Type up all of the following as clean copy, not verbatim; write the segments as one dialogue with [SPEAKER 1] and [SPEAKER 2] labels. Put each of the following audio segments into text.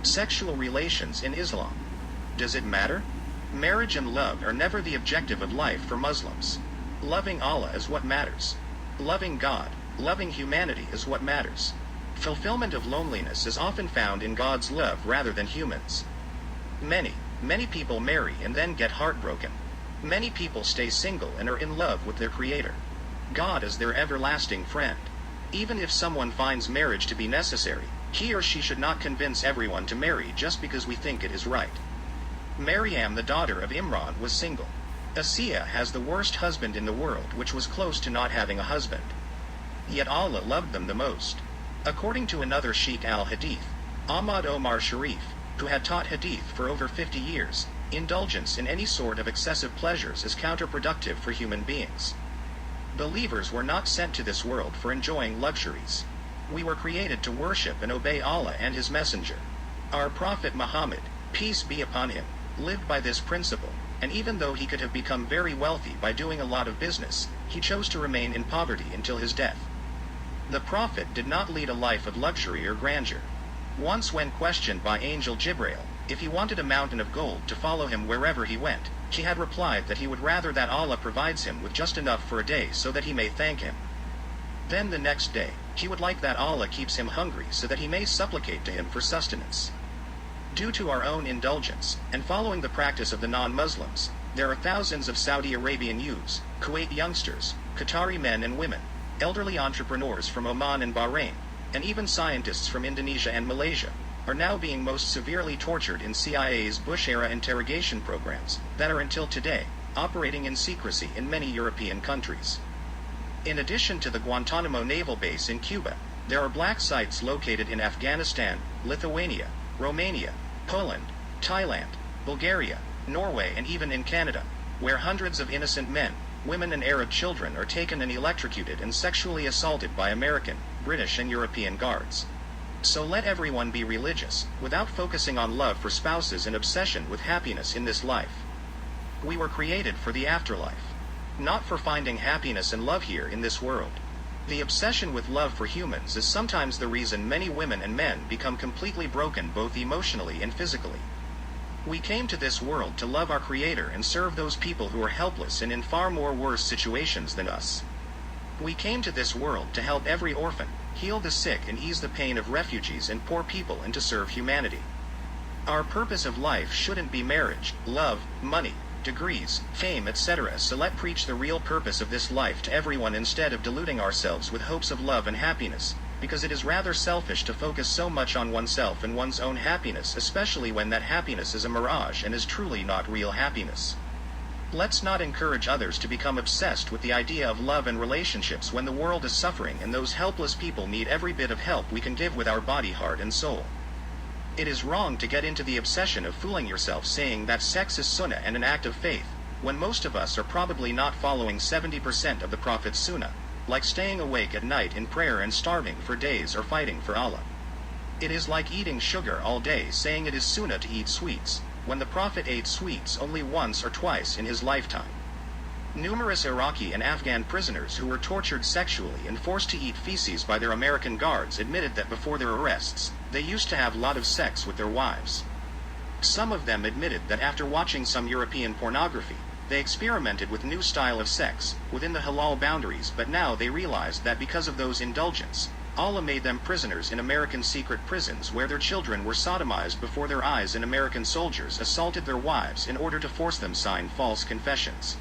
[SPEAKER 1] Sexual relations in Islam. Does it matter? Marriage and love are never the objective of life for Muslims. Loving Allah is what matters. Loving God, loving humanity is what matters. Fulfillment of loneliness is often found in God's love rather than humans. Many people marry and then get heartbroken. Many people stay single and are in love with their Creator. God is their everlasting friend. Even if someone finds marriage to be necessary, he or she should not convince everyone to marry just because we think it is right. Mariam, the daughter of Imran, was single. Asiya has the worst husband in the world, which was close to not having a husband. Yet Allah loved them the most. According to another Sheik-al-Hadeeth, Ahmad Omar Shareef, who had taught Hadith for over 50 years, indulgence in any sort of excessive pleasures is counterproductive for human beings. Believers were not sent to this world for enjoying luxuries. We were created to worship and obey Allah and His Messenger. Our Prophet Muhammad, peace be upon him, lived by this principle, and even though he could have become very wealthy by doing a lot of business, he chose to remain in poverty until his death. The Prophet did not lead a life of luxury or grandeur. Once when questioned by Angel Jibreel if he wanted a mountain of gold to follow him wherever he went, he had replied that he would rather that Allah provides him with just enough for a day so that he may thank him. Then the next day, he would like that Allah keeps him hungry so that he may supplicate to him for sustenance. Due to our own indulgence, and following the practice of the non-Muslims, there are thousands of Saudi Arabian youths, Kuwait youngsters, Qatari men and women, elderly entrepreneurs from Oman and Bahrain, and even scientists from Indonesia and Malaysia, are now being most severely tortured in CIA's Bush-era interrogation programs that are until today operating in secrecy in many European countries. In addition to the Guantanamo naval base in Cuba, there are black sites located in Afghanistan, Lithuania, Romania, Poland, Thailand, Bulgaria, Norway and even in Canada, where hundreds of innocent men, women and Arab children are taken and electrocuted and sexually assaulted by American, British and European guards. So let everyone be religious, without focusing on love for spouses and obsession with happiness in this life. We were created for the afterlife, not for finding happiness and love here in this world. The obsession with love for humans is sometimes the reason many women and men become completely broken both emotionally and physically. We came to this world to love our Creator and serve those people who are helpless and in far more worse situations than us. We came to this world to help every orphan, heal the sick and ease the pain of refugees and poor people and to serve humanity. Our purpose of life shouldn't be marriage, love, money, degrees, fame, etc. So let's preach the real purpose of this life to everyone instead of deluding ourselves with hopes of love and happiness, because it is rather selfish to focus so much on oneself and one's own happiness, especially when that happiness is a mirage and is truly not real happiness. Let's not encourage others to become obsessed with the idea of love and relationships when the world is suffering and those helpless people need every bit of help we can give with our body, heart and soul. It is wrong to get into the obsession of fooling yourself saying that sex is sunnah and an act of faith, when most of us are probably not following 70% of the Prophet's sunnah, like staying awake at night in prayer and starving for days or fighting for Allah. It is like eating sugar all day saying it is sunnah to eat sweets, when the Prophet ate sweets only once or twice in his lifetime. Numerous Iraqi and Afghan prisoners who were tortured sexually and forced to eat feces by their American guards admitted that before their arrests, they used to have a lot of sex with their wives. Some of them admitted that after watching some European pornography, they experimented with new style of sex, within the halal boundaries, but now they realized that because of those indulgence, Allah made them prisoners in American secret prisons where their children were sodomized before their eyes and American soldiers assaulted their wives in order to force them sign false confessions.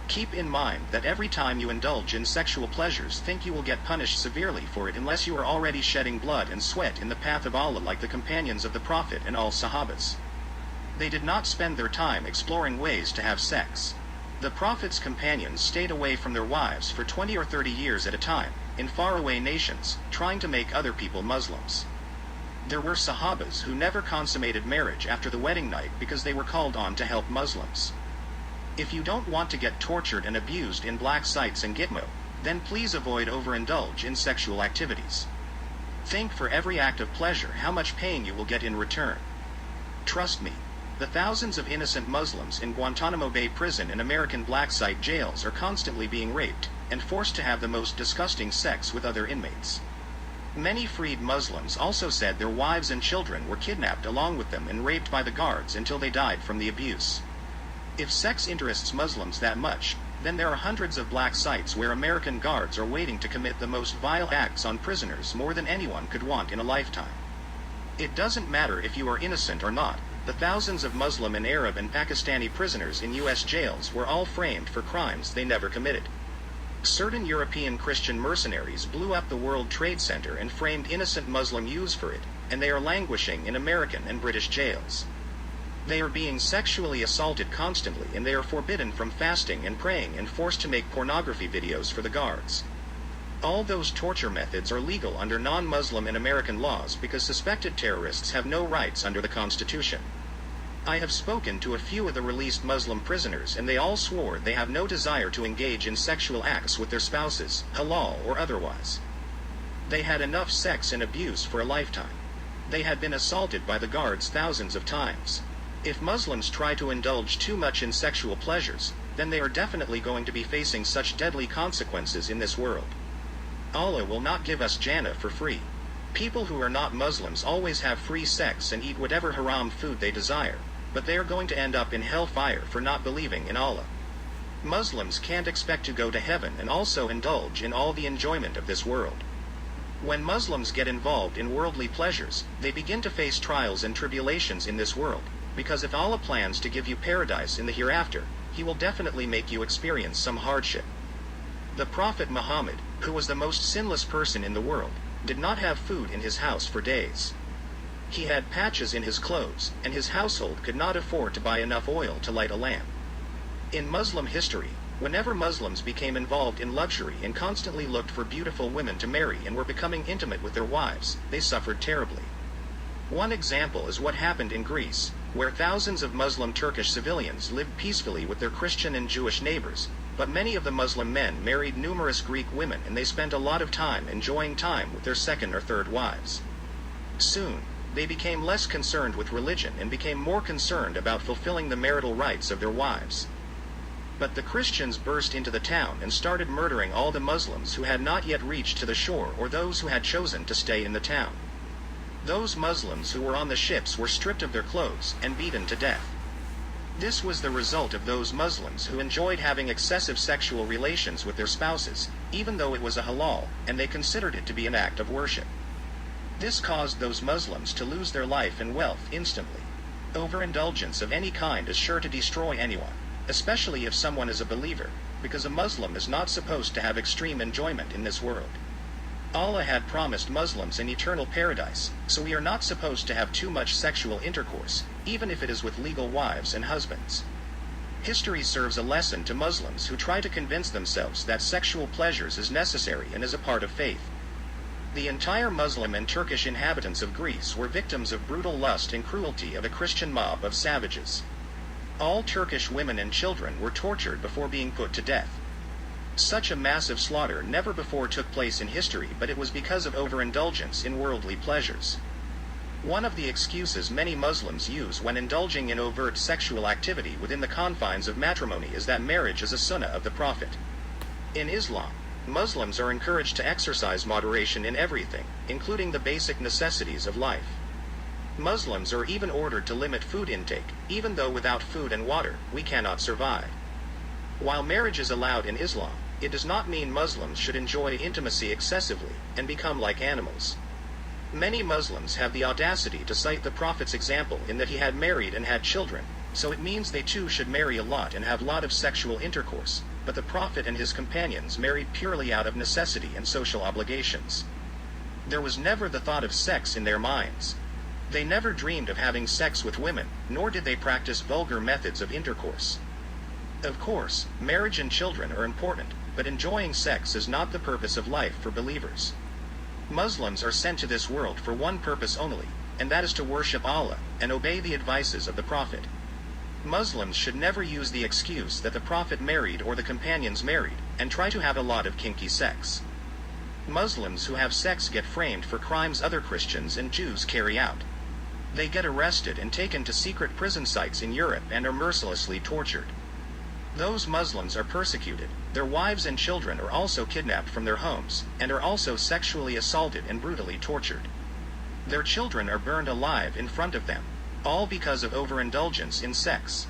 [SPEAKER 1] Keep in mind that every time you indulge in sexual pleasures, think you will get punished severely for it unless you are already shedding blood and sweat in the path of Allah like the companions of the Prophet and all Sahabas. They did not spend their time exploring ways to have sex. The Prophet's companions stayed away from their wives for 20 or 30 years at a time, in faraway nations, trying to make other people Muslims. There were Sahabas who never consummated marriage after the wedding night because they were called on to help Muslims. If you don't want to get tortured and abused in black sites and Gitmo, then please avoid overindulge in sexual activities. Think for every act of pleasure how much pain you will get in return. Trust me, the thousands of innocent Muslims in Guantanamo Bay prison and American black site jails are constantly being raped and forced to have the most disgusting sex with other inmates. Many freed Muslims also said their wives and children were kidnapped along with them and raped by the guards until they died from the abuse. If sex interests Muslims that much, then there are hundreds of black sites where American guards are waiting to commit the most vile acts on prisoners more than anyone could want in a lifetime. It doesn't matter if you are innocent or not, the thousands of Muslim and Arab and Pakistani prisoners in U.S. jails were all framed for crimes they never committed. Certain European Christian mercenaries blew up the World Trade Center and framed innocent Muslim youths for it, and they are languishing in American and British jails. They are being sexually assaulted constantly, and they are forbidden from fasting and praying and forced to make pornography videos for the guards. All those torture methods are legal under non-Muslim and American laws because suspected terrorists have no rights under the Constitution. I have spoken to a few of the released Muslim prisoners, and they all swore they have no desire to engage in sexual acts with their spouses, halal or otherwise. They had enough sex and abuse for a lifetime. They had been assaulted by the guards thousands of times. If Muslims try to indulge too much in sexual pleasures, then they are definitely going to be facing such deadly consequences in this world. Allah will not give us Jannah for free. People who are not Muslims always have free sex and eat whatever haram food they desire, but they are going to end up in hellfire for not believing in Allah. Muslims can't expect to go to heaven and also indulge in all the enjoyment of this world. When Muslims get involved in worldly pleasures, they begin to face trials and tribulations in this world, because if Allah plans to give you paradise in the hereafter, He will definitely make you experience some hardship. The Prophet Muhammad, who was the most sinless person in the world, did not have food in his house for days. He had patches in his clothes, and his household could not afford to buy enough oil to light a lamp. In Muslim history, whenever Muslims became involved in luxury and constantly looked for beautiful women to marry and were becoming intimate with their wives, they suffered terribly. One example is what happened in Greece, where thousands of Muslim Turkish civilians lived peacefully with their Christian and Jewish neighbors, but many of the Muslim men married numerous Greek women, and they spent a lot of time enjoying time with their second or third wives. Soon, they became less concerned with religion and became more concerned about fulfilling the marital rights of their wives. But the Christians burst into the town and started murdering all the Muslims who had not yet reached to the shore or those who had chosen to stay in the town. Those Muslims who were on the ships were stripped of their clothes and beaten to death. This was the result of those Muslims who enjoyed having excessive sexual relations with their spouses, even though it was a halal, and they considered it to be an act of worship. This caused those Muslims to lose their life and wealth instantly. Overindulgence of any kind is sure to destroy anyone, especially if someone is a believer, because a Muslim is not supposed to have extreme enjoyment in this world. Allah had promised Muslims an eternal paradise, so we are not supposed to have too much sexual intercourse, even if it is with legal wives and husbands. History serves a lesson to Muslims who try to convince themselves that sexual pleasures is necessary and is a part of faith. The entire Muslim and Turkish inhabitants of Greece were victims of brutal lust and cruelty of a Christian mob of savages. All Turkish women and children were tortured before being put to death. Such a massive slaughter never before took place in history, but it was because of overindulgence in worldly pleasures. One of the excuses many Muslims use when indulging in overt sexual activity within the confines of matrimony is that marriage is a sunnah of the Prophet. In Islam, Muslims are encouraged to exercise moderation in everything, including the basic necessities of life. Muslims are even ordered to limit food intake, even though without food and water, we cannot survive. While marriage is allowed in Islam, it does not mean Muslims should enjoy intimacy excessively and become like animals. Many Muslims have the audacity to cite the Prophet's example in that he had married and had children, so it means they too should marry a lot and have a lot of sexual intercourse, but the Prophet and his companions married purely out of necessity and social obligations. There was never the thought of sex in their minds. They never dreamed of having sex with women, nor did they practice vulgar methods of intercourse. Of course, marriage and children are important, but enjoying sex is not the purpose of life for believers. Muslims are sent to this world for one purpose only, and that is to worship Allah and obey the advices of the Prophet. Muslims should never use the excuse that the Prophet married or the companions married, and try to have a lot of kinky sex. Muslims who have sex get framed for crimes other Christians and Jews carry out. They get arrested and taken to secret prison sites in Europe and are mercilessly tortured. Those Muslims are persecuted, their wives and children are also kidnapped from their homes, and are also sexually assaulted and brutally tortured. Their children are burned alive in front of them, all because of overindulgence in sex.